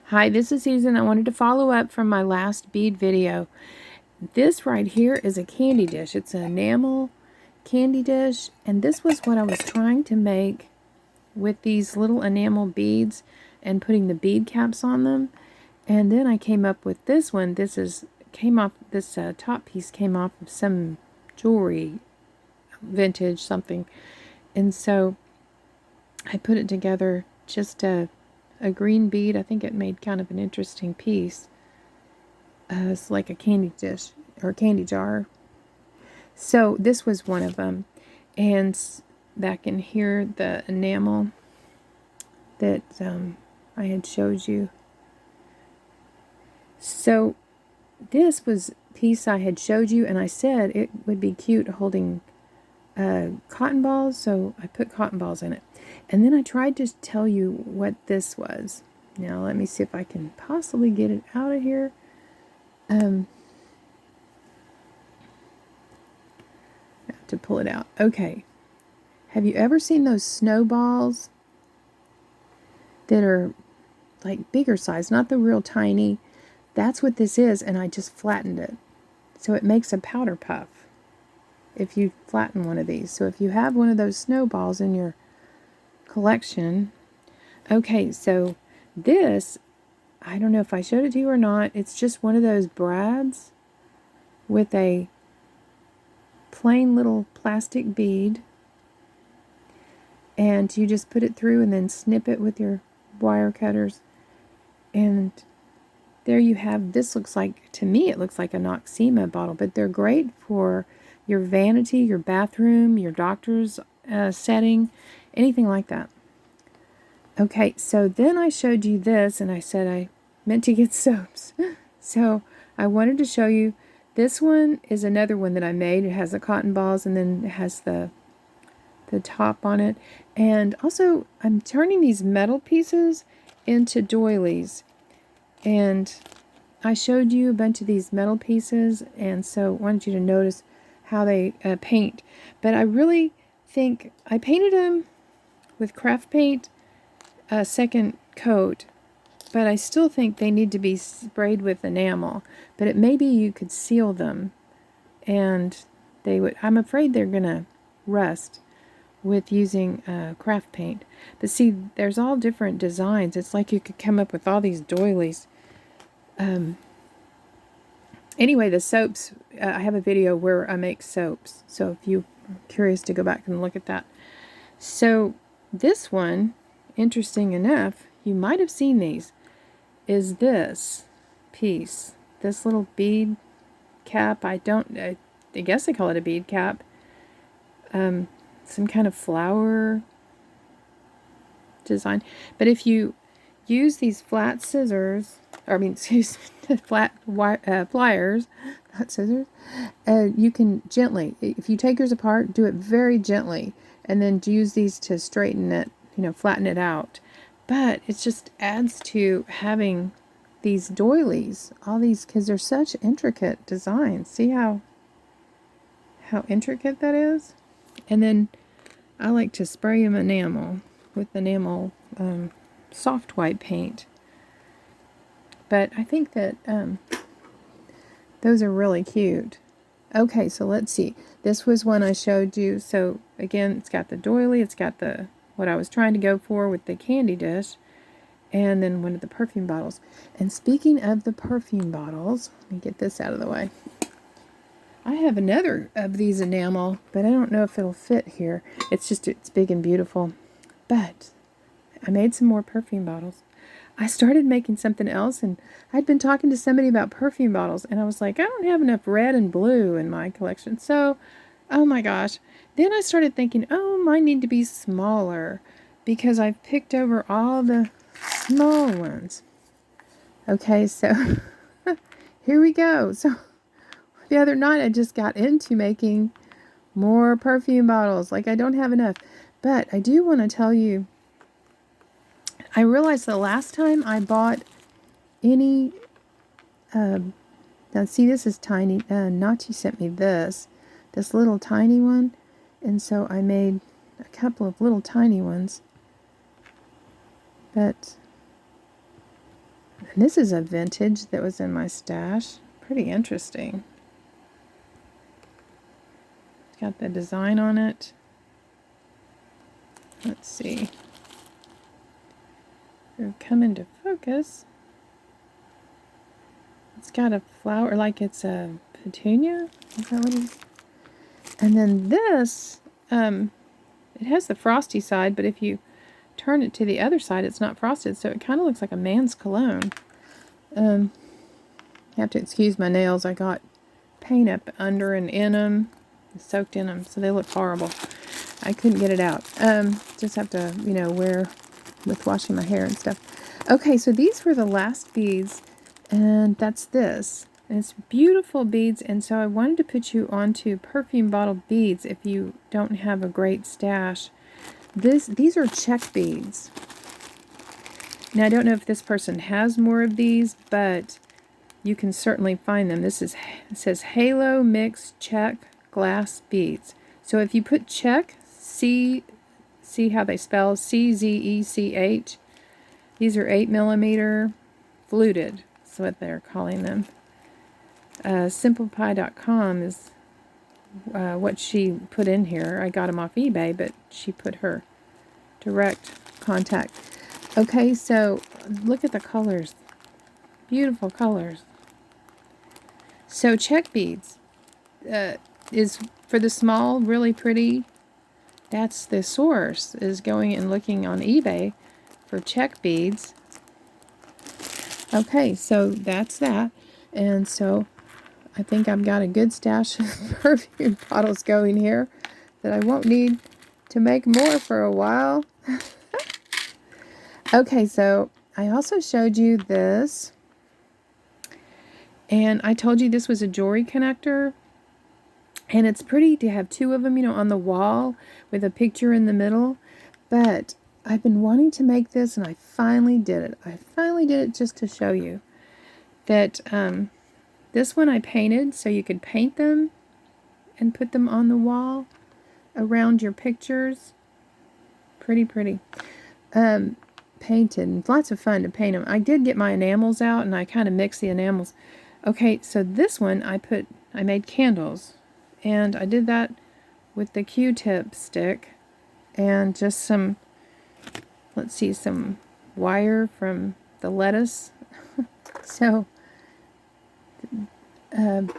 Hi, this is Susan. I wanted to follow up from my last bead video. This right here is a candy dish. It's an enamel candy dish, and this was what I was trying to make with these little enamel beads and putting the bead caps on them. And then I came up with this one. This top piece came off of some jewelry, vintage something. And so I put it together, just a green bead. I think it made kind of an interesting piece. It's like a candy dish or a candy jar. So this was one of them. And back in here, the enamel that I had showed you. So this was a piece I had showed you, and I said it would be cute holding cotton balls, so I put cotton balls in it. And then I tried to tell you what this was. Now let me see if I can possibly get it out of here. I have to pull it out. Okay. Have you ever seen those snowballs that are like bigger size, not the real tiny? That's what this is, and I just flattened it. So it makes a powder puff if you flatten one of these. So if you have one of those snowballs in your collection. Okay, so this, I don't know if I showed it to you or not. It's just one of those brads with a plain little plastic bead, and you just put it through and then snip it with your wire cutters, and there you have. This looks like, to me, it looks like a Noxema bottle, but they're great for your vanity, your bathroom, your doctor's setting, anything like that. Okay, so then I showed you this, and I said I meant to get soaps. So I wanted to show you, this one is another one that I made. It has the cotton balls, and then it has the top on it. And also, I'm turning these metal pieces into doilies. And I showed you a bunch of these metal pieces, and so I wanted you to notice how they paint. But I really think I painted them with craft paint, a second coat, but I still think they need to be sprayed with enamel. But maybe you could seal them, and they would. I'm afraid they're gonna rust with using craft paint. But see, there's all different designs. It's like you could come up with all these doilies. Anyway, the soaps, I have a video where I make soaps. So if you're curious to go back and look at that. So this one, interesting enough, you might have seen these, is this piece. This little bead cap. I guess they call it a bead cap. Some kind of flower design. But if you use these flat scissors, or I mean, excuse me, flat pliers, not scissors, you can gently, if you take yours apart, do it very gently, and then use these to straighten it, flatten it out. But it just adds to having these doilies, all these, because they're such intricate designs. See how intricate that is? And then I like to spray them enamel with enamel soft white paint. But I think that those are really cute. Okay, so let's see. This was one I showed you. So again, it's got the doily, it's got the what I was trying to go for with the candy dish, and then one of the perfume bottles. And speaking of the perfume bottles, let me get this out of the way. I have another of these enamel, but I don't know if it'll fit here. It's big and beautiful. But I made some more perfume bottles. I started making something else, and I'd been talking to somebody about perfume bottles, and I was like, I don't have enough red and blue in my collection. So, oh my gosh. Then I started thinking, oh, mine need to be smaller, because I've picked over all the small ones. Okay, so here we go. So the other night I just got into making more perfume bottles. Like, I don't have enough. But I do want to tell you, I realized the last time I bought any, now see, this is tiny. Nachi sent me this little tiny one. And so I made a couple of little tiny ones. But And this is a vintage that was in my stash. Pretty interesting. It's got the design on it. Let's see. It'll come into focus. It's got a flower, like it's a petunia. Is that what it is? And then this, it has the frosty side, but if you turn it to the other side, it's not frosted, so it kind of looks like a man's cologne. You have to excuse my nails. I got paint up under and in them, soaked in them, so they look horrible. I couldn't get it out. Just have to, you know, wear with washing my hair and stuff. Okay, so these were the last beads, and that's this. And it's beautiful beads, and so I wanted to put you onto perfume bottle beads if you don't have a great stash. These are check beads. Now, I don't know if this person has more of these, but you can certainly find them. It says Halo Mix Check Glass Beads. So if you put check, see how they spell, CZECH. These are 8mm fluted. That's what they're calling them. SimplePie.com is what she put in here. I got them off eBay, but she put her direct contact. Okay, so look at the colors. Beautiful colors. So check beads is for the small, really pretty. That's the source, is going and looking on eBay for check beads. Okay, so that's that. And so I think I've got a good stash of perfume bottles going here that I won't need to make more for a while. Okay, so I also showed you this. And I told you this was a jewelry connector. And it's pretty to have two of them, you know, on the wall with a picture in the middle. But I've been wanting to make this, and I finally did it. I finally did it just to show you that this one I painted so you could paint them and put them on the wall around your pictures. Pretty pretty. Painted. Lots of fun to paint them. I did get my enamels out, and I kind of mixed the enamels. Okay, so this one I made candles. And I did that with the Q-tip stick and just some, let's see, some wire from the lettuce. So, and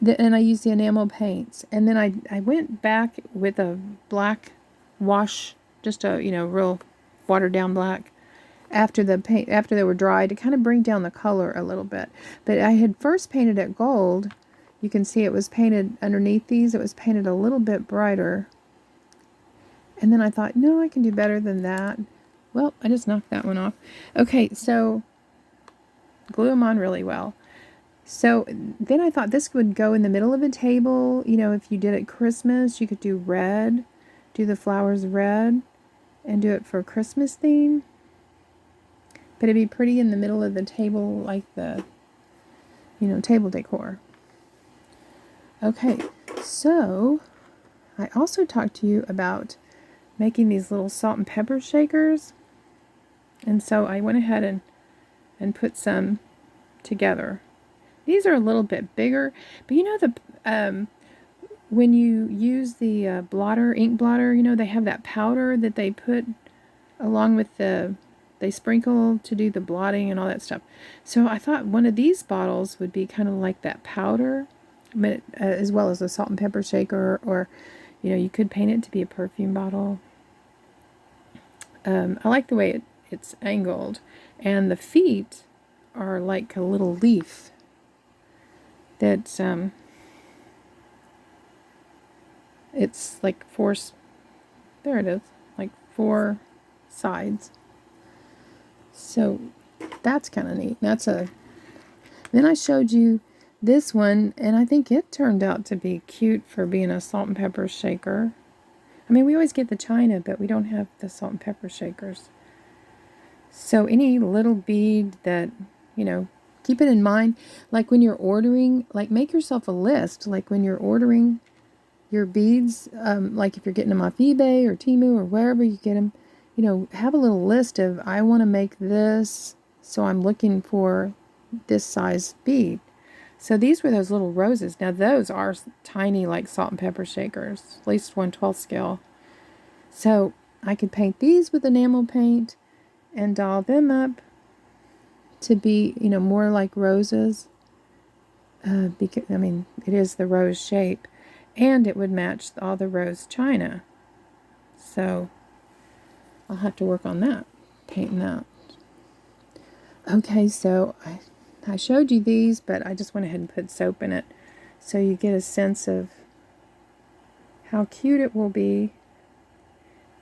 I used the enamel paints. And then I went back with a black wash, just a, you know, real watered down black, after they were dry, to kind of bring down the color a little bit. But I had first painted it gold. You can see it was painted underneath these. It was painted a little bit brighter. And then I thought, no, I can do better than that. Well, I just knocked that one off. Okay, so glue them on really well. So then I thought this would go in the middle of a table. You know, if you did it Christmas, you could do red, do the flowers red, and do it for a Christmas theme. But it'd be pretty in the middle of the table, like the, you know, table decor. Okay, so I also talked to you about making these little salt and pepper shakers. And so I went ahead and put some together. These are a little bit bigger, but you know, when you use the ink blotter, you know, they have that powder that they put along with they sprinkle to do the blotting and all that stuff. So I thought one of these bottles would be kind of like that powder, but as well as a salt and pepper shaker, or, you know, you could paint it to be a perfume bottle. I like the way it's angled, and the feet are like a little leaf that's it's like there it is, like 4 sides. So that's kind of neat. Then I showed you this one, and I think it turned out to be cute for being a salt and pepper shaker. I mean, we always get the china, but we don't have the salt and pepper shakers. So any little bead that, you know, keep it in mind. Like when you're ordering, like make yourself a list. Like when you're ordering your beads, like if you're getting them off eBay or Temu or wherever you get them, you know, have a little list of, I want to make this, so I'm looking for this size bead. So these were those little roses. Now those are tiny, like salt and pepper shakers, at least 1/12 scale. So I could paint these with enamel paint and doll them up to be, you know, more like roses. Because, I mean, it is the rose shape. And it would match all the rose china. So I'll have to work on that, painting that. Okay, so I showed you these, but I just went ahead and put soap in it so you get a sense of how cute it will be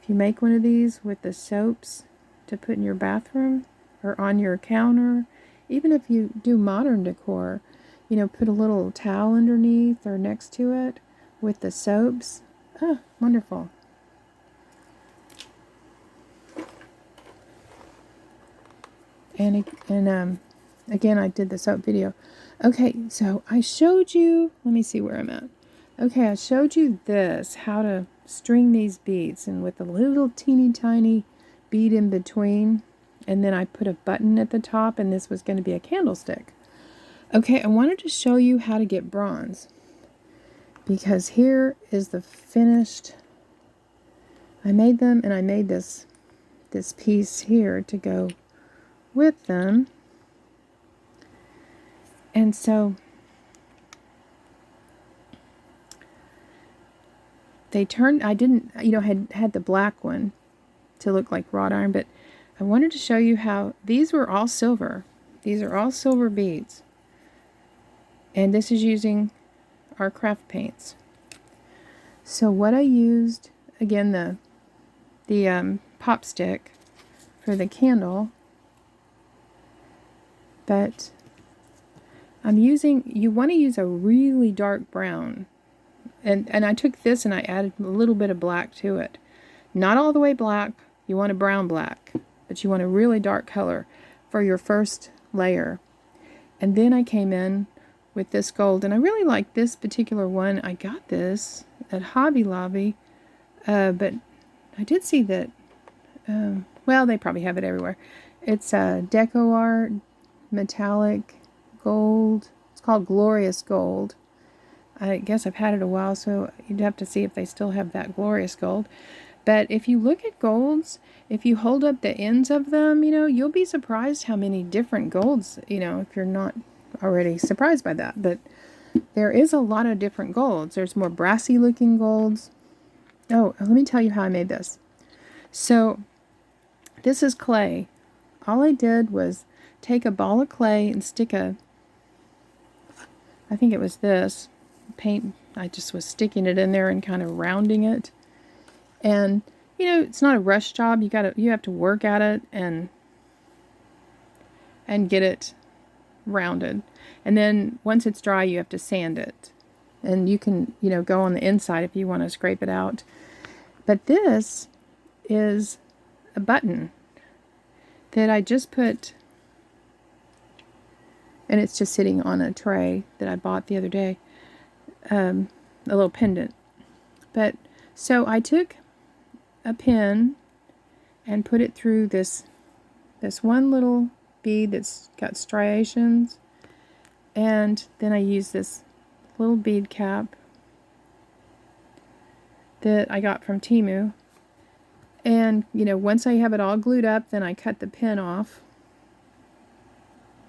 if you make one of these with the soaps to put in your bathroom or on your counter. Even if you do modern decor, you know, put a little towel underneath or next to it with the soaps. Oh, wonderful. And again, I did the soap video. Okay, so I showed you, let me see where I'm at. Okay, I showed you this, how to string these beads, and with a little teeny tiny bead in between, and then I put a button at the top, and this was going to be a candlestick. Okay, I wanted to show you how to get bronze, because here is the finished, I made them, and I made this piece here to go with them. And so they turned, I didn't, you know, had the black one to look like wrought iron, but I wanted to show you how these were all silver. These are all silver beads. And this is using our craft paints. So what I used, again, the pop stick for the candle, but I'm using, you want to use a really dark brown. And I took this and I added a little bit of black to it. Not all the way black, you want a brown black, but you want a really dark color for your first layer. And then I came in with this gold, and I really like this particular one. I got this at Hobby Lobby, but I did see that, well, they probably have it everywhere. It's a decor metallic gold. It's called Glorious Gold. I guess I've had it a while, so you'd have to see if they still have that Glorious Gold. But if you look at golds, if you hold up the ends of them, you know, you'll be surprised how many different golds, you know, if you're not already surprised by that. But there is a lot of different golds. There's more brassy looking golds. Oh, let me tell you how I made this. So this is clay. All I did was take a ball of clay and stick I think it was this paint. I just was sticking it in there and kind of rounding it. And you know, it's not a rush job. You have to work at it and get it rounded. And then once it's dry, you have to sand it. And you can, you know, go on the inside if you want to scrape it out. But this is a button that I just put, and it's just sitting on a tray that I bought the other day, a little pendant. But so I took a pin and put it through this one little bead that's got striations, and then I used this little bead cap that I got from Temu. And you know, once I have it all glued up, then I cut the pin off.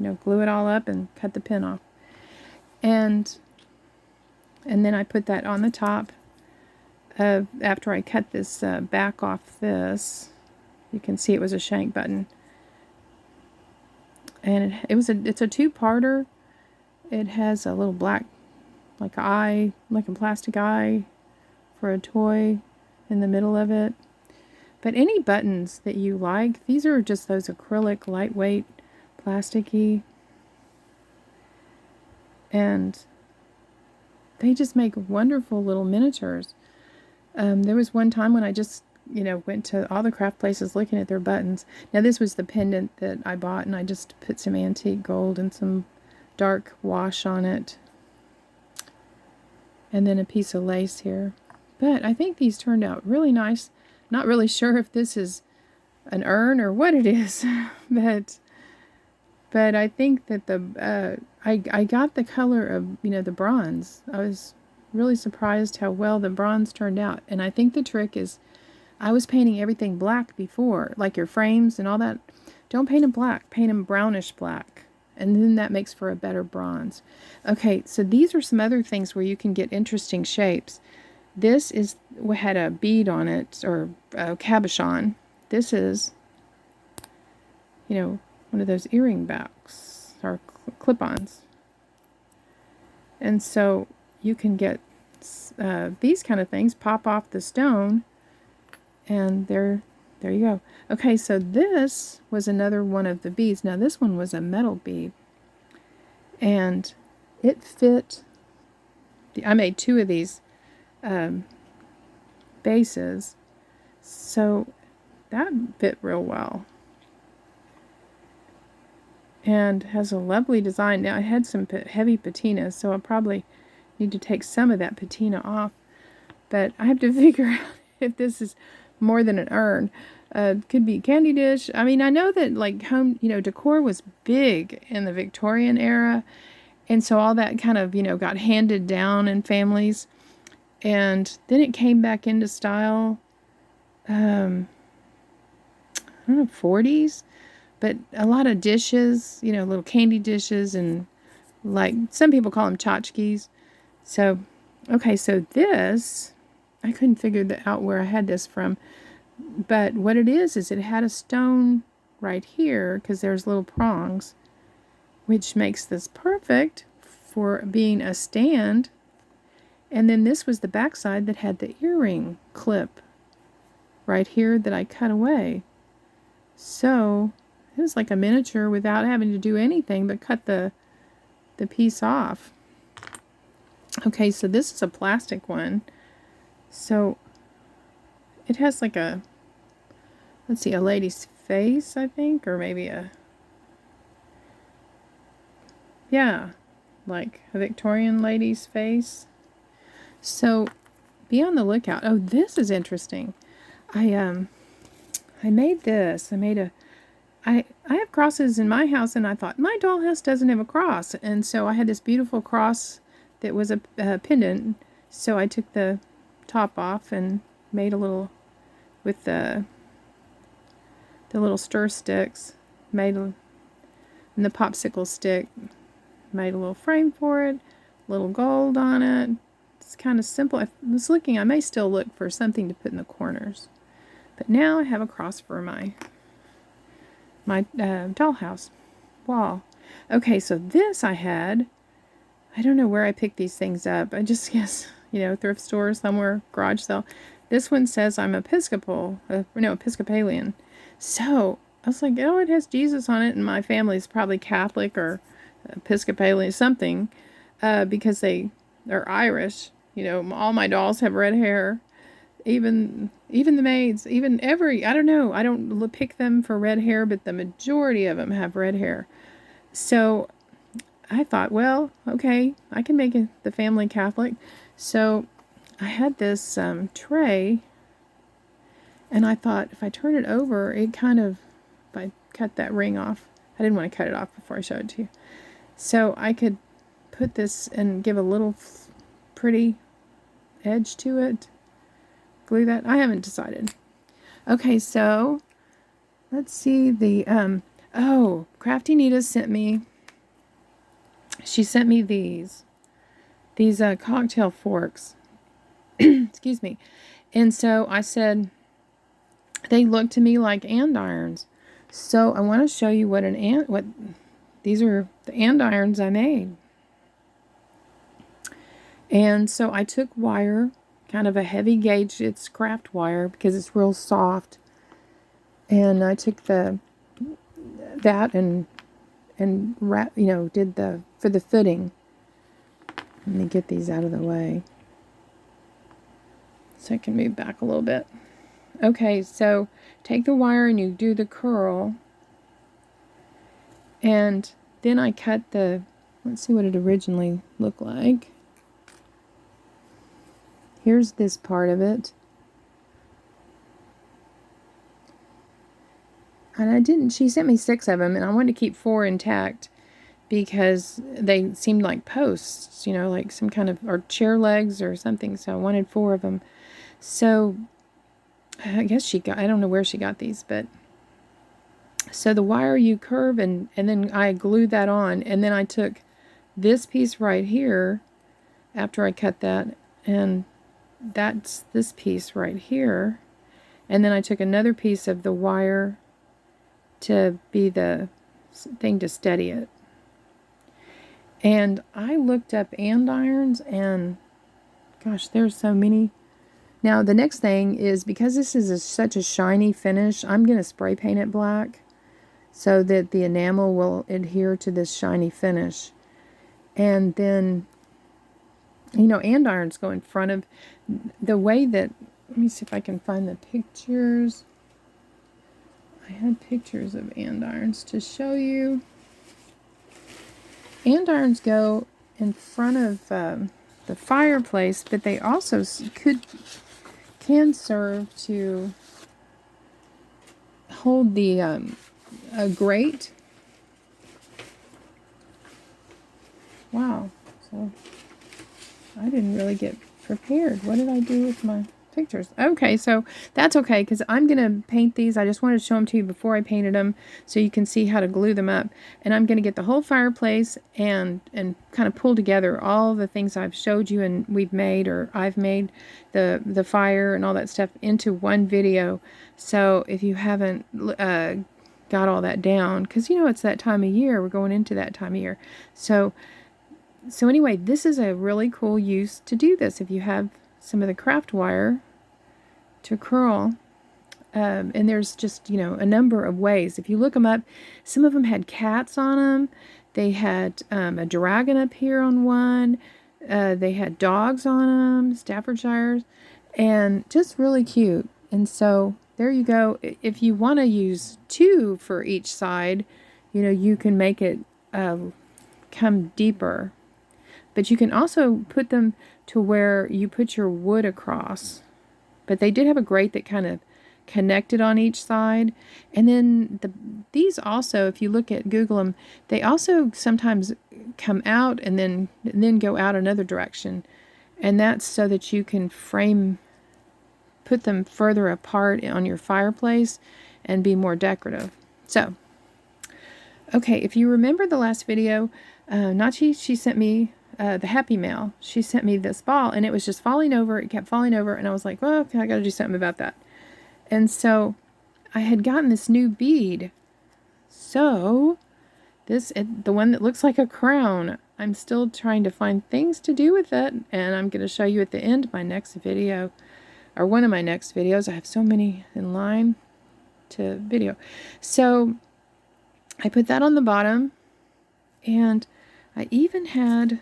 You know, glue it all up and cut the pin off. And then I put that on the top after I cut this back off this. You can see it was a shank button. And it's a two-parter. It has a little black, like eye, like a plastic eye for a toy in the middle of it. But any buttons that you like, these are just those acrylic, lightweight, plasticky. And they just make wonderful little miniatures. There was one time when I just, you know, went to all the craft places looking at their buttons. Now this was the pendant that I bought, and I just put some antique gold and some dark wash on it. And then a piece of lace here. But I think these turned out really nice. Not really sure if this is an urn or what it is, but I think that I got the color of, the bronze. I was really surprised how well the bronze turned out. And I think the trick is, I was painting everything black before, like your frames and all that. Don't paint them black, paint them brownish black. And then that makes for a better bronze. Okay, so these are some other things where you can get interesting shapes. This had a bead on it, or a cabochon. This is, one of those earring backs, or clip-ons. And so you can get these kind of things, pop off the stone, and there you go. Okay, so this was another one of the beads. Now this one was a metal bead, and it fit. I made 2 of these bases, so that fit real well, and has a lovely design. Now I had some heavy patina, so I'll probably need to take some of that patina off, but I have to figure out if this is more than an urn. Could be candy dish. I mean, I know that like home, decor was big in the Victorian era, and so all that kind of, got handed down in families, and then it came back into style, I don't know, 40s, but a lot of dishes, little candy dishes, and like some people call them tchotchkes. So, okay, so this, I couldn't figure out where I had this from, but what it is it had a stone right here, because there's little prongs, which makes this perfect for being a stand. And then this was the backside that had the earring clip right here that I cut away. So it was like a miniature without having to do anything but cut the piece off. Okay, so this is a plastic one. So it has like a, let's see, a lady's face, I think, or maybe like a Victorian lady's face. So be on the lookout. Oh, this is interesting. I made this. I have crosses in my house, and I thought my dollhouse doesn't have a cross, and so I had this beautiful cross that was a pendant. So I took the top off and made a little with the little stir sticks, and the popsicle stick, made a little frame for it, little gold on it. It's kind of simple. I was looking, I may still look for something to put in the corners, but now I have a cross for my dollhouse wall. Okay, so this I don't know where I picked these things up. I just guess, thrift store somewhere, garage sale. This one says I'm Episcopalian. So I was like, oh, it has Jesus on it, and my family's probably Catholic or Episcopalian, something, because they are Irish. All my dolls have red hair. Even the maids, I don't know, I don't pick them for red hair, but the majority of them have red hair. So I thought, well, okay, I can make the family Catholic. So I had this tray, and I thought if I turn it over, if I cut that ring off, I didn't want to cut it off before I showed it to you. So I could put this and give a little pretty edge to it. Glue that. I haven't decided. Okay, so let's see Crafty Nita sent me. She sent me these cocktail forks. Excuse me. And so I said they look to me like andirons. So I want to show you what these are the andirons I made. And so I took wire, kind of a heavy gauge, it's craft wire because it's real soft. And I took that and wrap, did for the footing. Let me get these out of the way so I can move back a little bit. Okay, so take the wire and you do the curl. And then I cut let's see what it originally looked like. Here's this part of it. And I didn't, she sent me 6 of them, and I wanted to keep 4 intact because they seemed like posts, you know, like some kind of, or chair legs or something. So I wanted 4 of them. So I guess she got, I don't know where she got these, but so the wire you curve, and then I glued that on, and then I took this piece right here after I cut that, and that's this piece right here, and then I took another piece of the wire to be the thing to steady it. And I looked up andirons, and gosh, there's so many. Now the next thing is, because this is such a shiny finish, I'm going to spray paint it black so that the enamel will adhere to this shiny finish. And then, you know, andirons go in front of the way that, let me see if I can find the pictures. I had pictures of andirons to show you. Andirons go in front of the fireplace, but they also can serve to hold the a grate. Wow, so I didn't really get prepared. What did I do with my pictures? Okay, so that's okay, because I'm going to paint these. I just wanted to show them to you before I painted them so you can see how to glue them up. And I'm going to get the whole fireplace and kind of pull together all the things I've showed you and we've made, or I've made, the fire and all that stuff into one video. So if you haven't got all that down, because you know it's that time of year, we're going into that time of year. So anyway, this is a really cool use to do this if you have some of the craft wire to curl. And there's just, you know, a number of ways. If you look them up, some of them had cats on them. They had a dragon up here on one. They had dogs on them, Staffordshires, and just really cute. And so there you go. If you want to use 2 for each side, you know, you can make it come deeper. But you can also put them to where you put your wood across. But they did have a grate that kind of connected on each side. And then these also, if you look at, Google them, they also sometimes come out and then go out another direction. And that's so that you can put them further apart on your fireplace and be more decorative. So, okay, if you remember the last video, Nachi, she sent me the Happy Mail. She sent me this ball, and it was just falling over. It kept falling over, and I was like, well, okay, I got to do something about that. And so I had gotten this new bead. So the one that looks like a crown, I'm still trying to find things to do with it, and I'm going to show you at the end of my next video, or one of my next videos. I have so many in line to video. So I put that on the bottom, and I even had,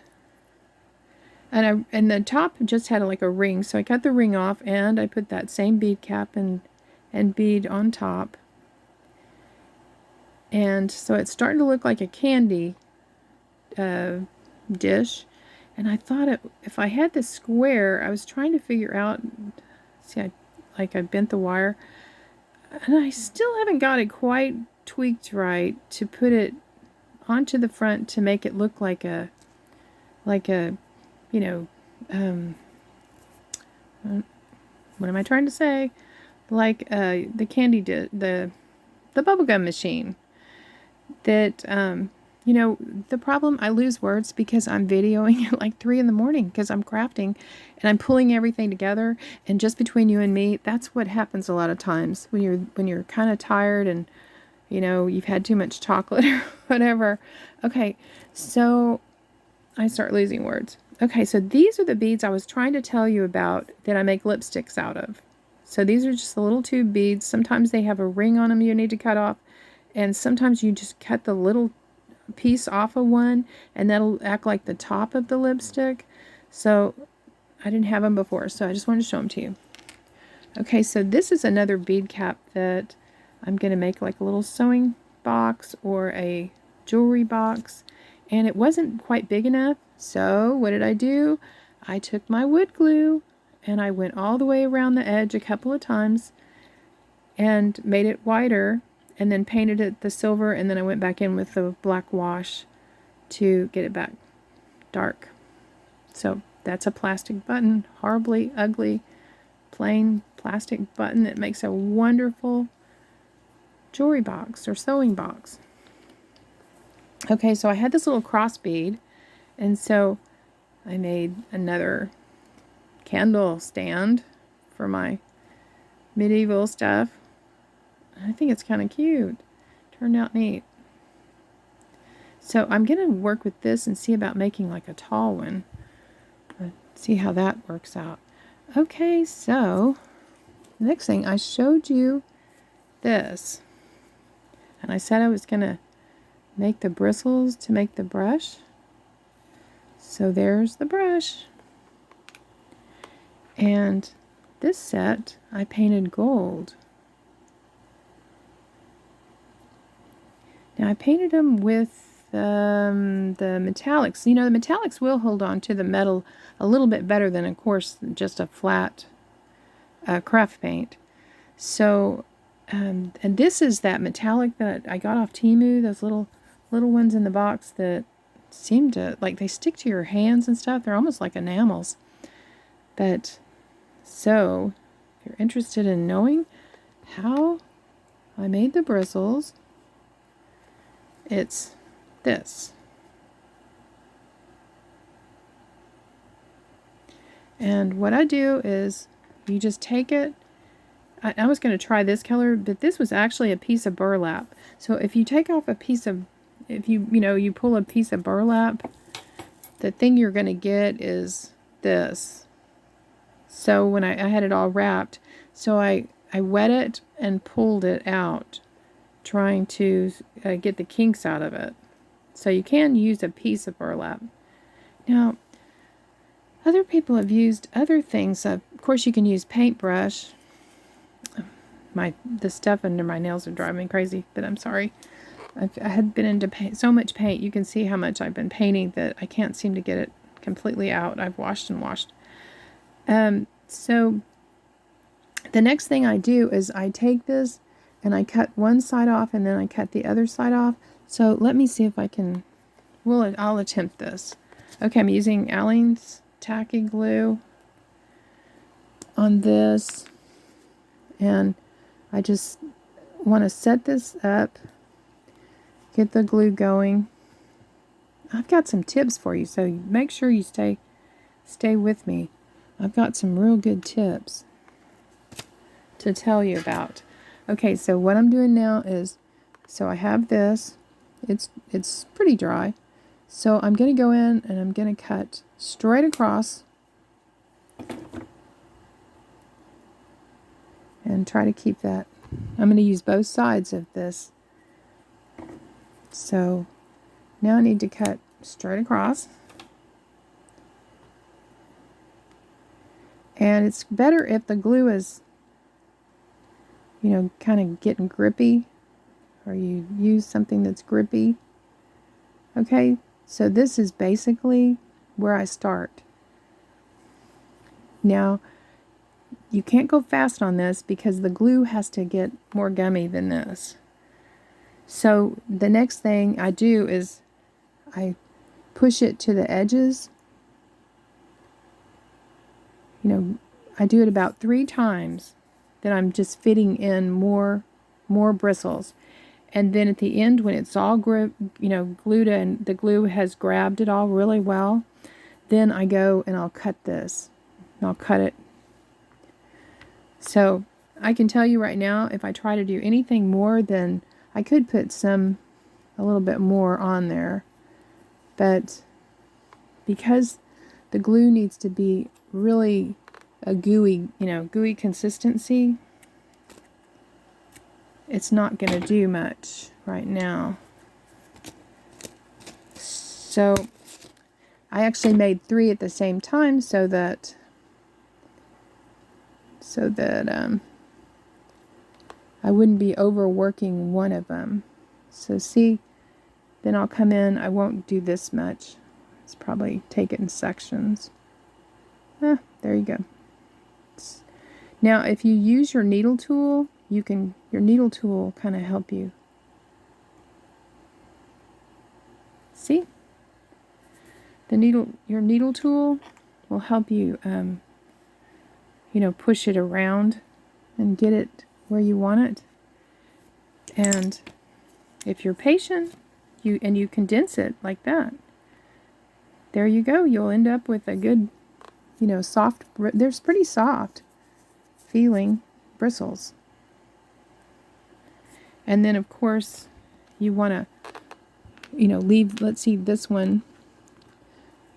and the top just had like a ring, so I cut the ring off, and I put that same bead cap and bead on top. And so it's starting to look like a candy dish. And I thought if I had this square, I was trying to figure out, see, I bent the wire, and I still haven't got it quite tweaked right to put it onto the front to make it look like a, you know, what am I trying to say? Like the candy, the bubblegum machine. That, you know, the problem, I lose words because I'm videoing at like 3 in the morning because I'm crafting and I'm pulling everything together. And just between you and me, that's what happens a lot of times when you're kind of tired and, you know, you've had too much chocolate or whatever. Okay, so I start losing words. Okay, so these are the beads I was trying to tell you about that I make lipsticks out of. So these are just the little tube beads. Sometimes they have a ring on them you need to cut off. And sometimes you just cut the little piece off of one, and that'll act like the top of the lipstick. So I didn't have them before, so I just wanted to show them to you. Okay, so this is another bead cap that I'm going to make like a little sewing box or a jewelry box. And it wasn't quite big enough, so what did I do? I took my wood glue and I went all the way around the edge a couple of times and made it wider. and then painted it the silver, and then I went back in with the black wash to get it back dark. So that's a plastic button, horribly ugly, plain plastic button that makes a wonderful jewelry box or sewing box. Okay, so I had this little cross bead, and so I made another candle stand for my medieval stuff. I think it's kind of cute. Turned out neat. So I'm going to work with this and see about making like a tall one. See how that works out. Okay, so next thing, I showed you this. And I said I was going to make the bristles to make the brush. So there's the brush. And this set I painted gold. Now I painted them with the metallics. You know, the metallics will hold on to the metal a little bit better than, of course, just a flat craft paint. So, and this is that metallic that I got off Temu, those little ones in the box that seem to, like, they stick to your hands and stuff. They're almost like enamels. But, so, if you're interested in knowing how I made the bristles, it's this. And what I do is you just take it. I was going to try this color, but this was actually a piece of burlap. So if you take off a piece of, if you pull a piece of burlap, the thing you're going to get is this. So when I had it all wrapped, so I wet it and pulled it out, trying to get the kinks out of it. So you can use a piece of burlap. Now, other people have used other things. Of course, you can use paintbrush. The stuff under my nails are driving me crazy, but I'm sorry. I had been into so much paint. You can see how much I've been painting that I can't seem to get it completely out. I've washed and washed. So the next thing I do is I take this and I cut one side off and then I cut the other side off. So let me see if I can, I'll attempt this. Okay, I'm using Aleene's tacky glue on this, and I just want to set this up, get the glue going. I've got some tips for you, so make sure you stay with me. I've got some real good tips to tell you about. Okay, so what I'm doing now is, so I have this. It's pretty dry. So I'm going to go in and I'm going to cut straight across and try to keep that. I'm going to use both sides of this. So now I need to cut straight across. And it's better if the glue is, kind of getting grippy, or you use something that's grippy. Okay, so this is basically where I start. Now, you can't go fast on this because the glue has to get more gummy than this. So the next thing I do is I push it to the edges. I do it about 3 times. Then I'm just fitting in more bristles. And then at the end, when it's all glued and the glue has grabbed it all really well, then I go and I'll cut this. And I'll cut it. So I can tell you right now, if I try to do anything more, then I could put a little bit more on there. But because the glue needs to be really a gooey consistency, it's not going to do much right now. So I actually made 3 at the same time so that I wouldn't be overworking one of them. So see, then I'll come in, I won't do this much. Let's probably take it in sections. There you go. Now, if you use your needle tool, your needle tool kind of help you. See? Your needle tool will help you, push it around and get it where you want it. And if you're patient, you condense it like that, there you go. You'll end up with a good, soft, there's pretty soft feeling bristles. And then, of course, you want to, leave, let's see, this one,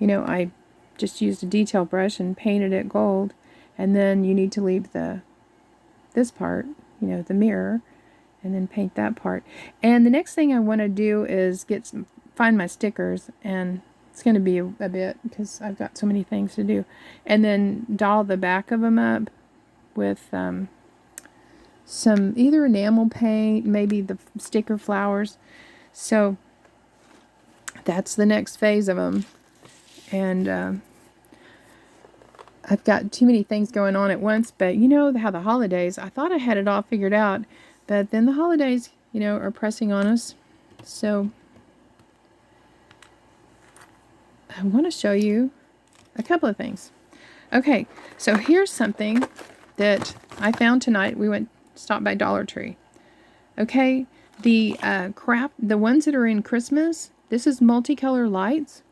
I just used a detail brush and painted it gold. And then you need to leave this part, the mirror, and then paint that part. And the next thing I want to do is find my stickers, and it's going to be a bit because I've got so many things to do. And then doll the back of them up with some either enamel paint, maybe the sticker flowers. So that's the next phase of them. And I've got too many things going on at once, but you know how the holidays, I thought I had it all figured out, but then the holidays, are pressing on us. So I want to show you a couple of things. Okay, so here's something that I found tonight. We stopped by Dollar Tree. Okay, the the ones that are in Christmas, this is multicolor lights.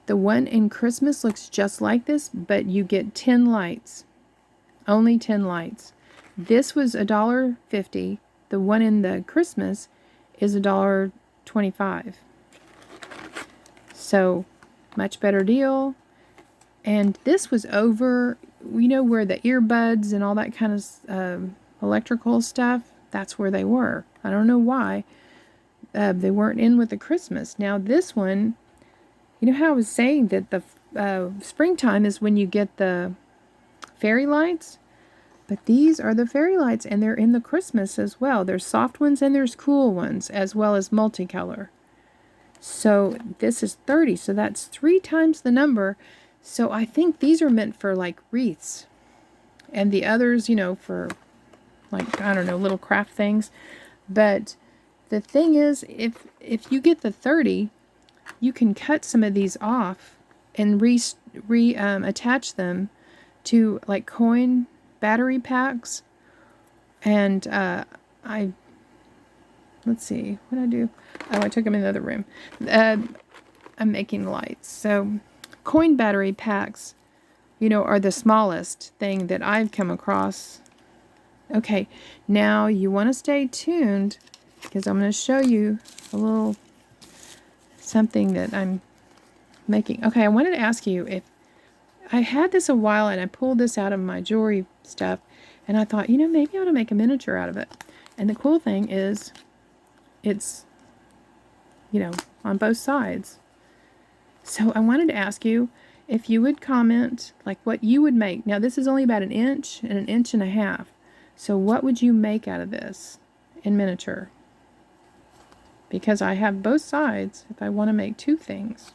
The one in Christmas looks just like this, but you get 10 lights. Only 10 lights. This was $1.50. The one in the Christmas is $1.25. So, much better deal. And this was over, where the earbuds and all that kind of electrical stuff, that's where they were. I don't know why. They weren't in with the Christmas. Now this one, how I was saying that the springtime is when you get the fairy lights? But these are the fairy lights, and they're in the Christmas as well. There's soft ones and there's cool ones, as well as multicolor. So this is 30, so that's 3 times the number. So I think these are meant for like wreaths. And the others, for like, I don't know, little craft things. But the thing is, if you get the 30, you can cut some of these off and attach them to like coin battery packs. And let's see, what did I do? Oh, I took them in the other room. I'm making lights. So coin battery packs, are the smallest thing that I've come across. Okay, now you want to stay tuned because I'm going to show you a little something that I'm making. Okay, I wanted to ask you if I had this a while and I pulled this out of my jewelry stuff and I thought, maybe I ought to make a miniature out of it. And the cool thing is it's, on both sides. So I wanted to ask you if you would comment like what you would make. Now this is only about 1 inch and 1.5 inches. So what would you make out of this in miniature? Because I have both sides if I want to make 2 things.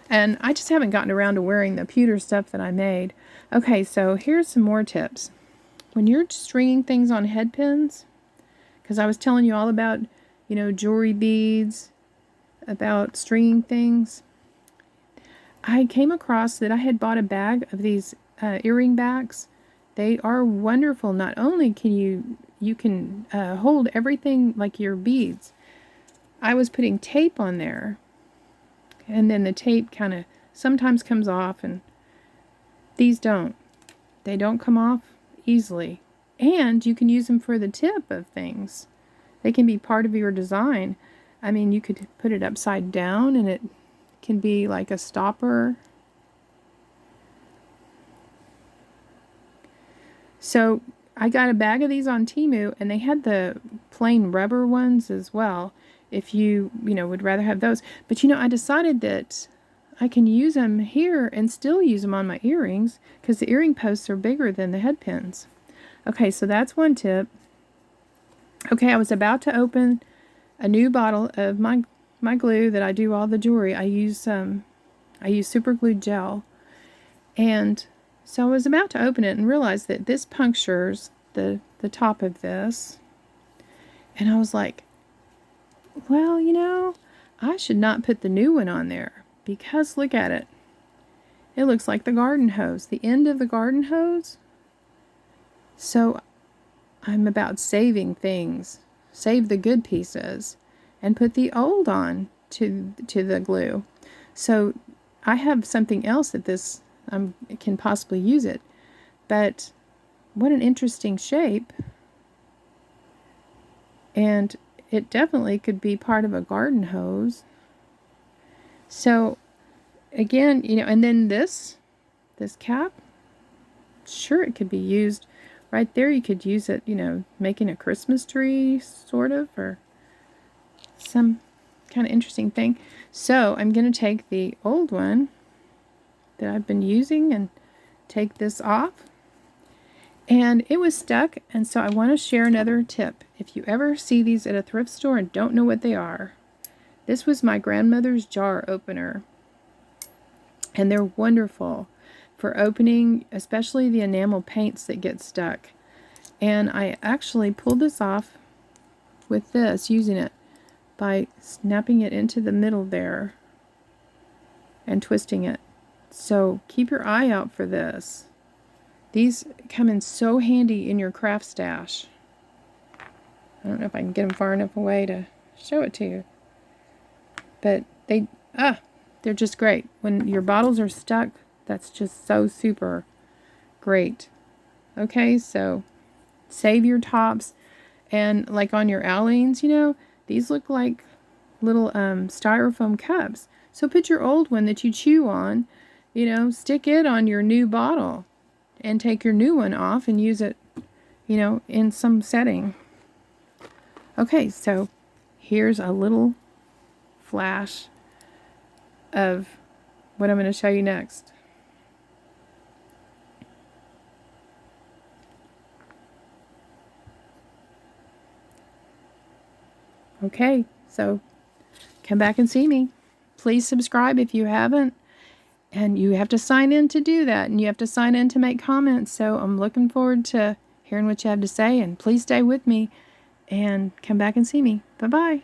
And I just haven't gotten around to wearing the pewter stuff that I made. Okay, so here's some more tips. When you're stringing things on head pins, because I was telling you all about, jewelry beads, about stringing things, I came across that I had bought a bag of these earring backs. They are wonderful. Not only can you can hold everything like your beads. I was putting tape on there, and then the tape kind of sometimes comes off, and these don't. They don't come off easily. And you can use them for the tip of things. They can be part of your design. I mean, you could put it upside down, and it can be like a stopper. So I got a bag of these on Temu, and they had the plain rubber ones as well, if you, would rather have those. But, I decided that I can use them here and still use them on my earrings because the earring posts are bigger than the head pins. Okay, so that's one tip. Okay, I was about to open a new bottle of my glue that I do all the jewelry. I use super glue gel. And so I was about to open it and realized that this punctures the the top of this. And I was like, well, I should not put the new one on there, because look at it. It looks like the garden hose, the end of the garden hose. So I'm about saving things. Save the good pieces and put the old on to the glue. So I have something else that this can possibly use it. But what an interesting shape. And it definitely could be part of a garden hose. So again, and then this cap, sure, it could be used right there. You could use it, making a Christmas tree, sort of, or some kind of interesting thing. So I'm going to take the old one that I've been using and take this off. And it was stuck, and so I want to share another tip. If you ever see these at a thrift store and don't know what they are, this was my grandmother's jar opener. And they're wonderful for opening, especially the enamel paints that get stuck. And I actually pulled this off with this, using it by snapping it into the middle there and twisting it. So keep your eye out for this. These come in so handy in your craft stash. I don't know if I can get them far enough away to show it to you. But they're just great. When your bottles are stuck, that's just so super great. Okay, so save your tops. And like on your Aleen's, these look like little styrofoam cups. So put your old one that you chew on, stick it on your new bottle. And take your new one off and use it, in some setting. Okay, so here's a little flash of what I'm going to show you next. Okay, so come back and see me. Please subscribe if you haven't. And you have to sign in to do that, and you have to sign in to make comments. So I'm looking forward to hearing what you have to say, and please stay with me and come back and see me. Bye-bye.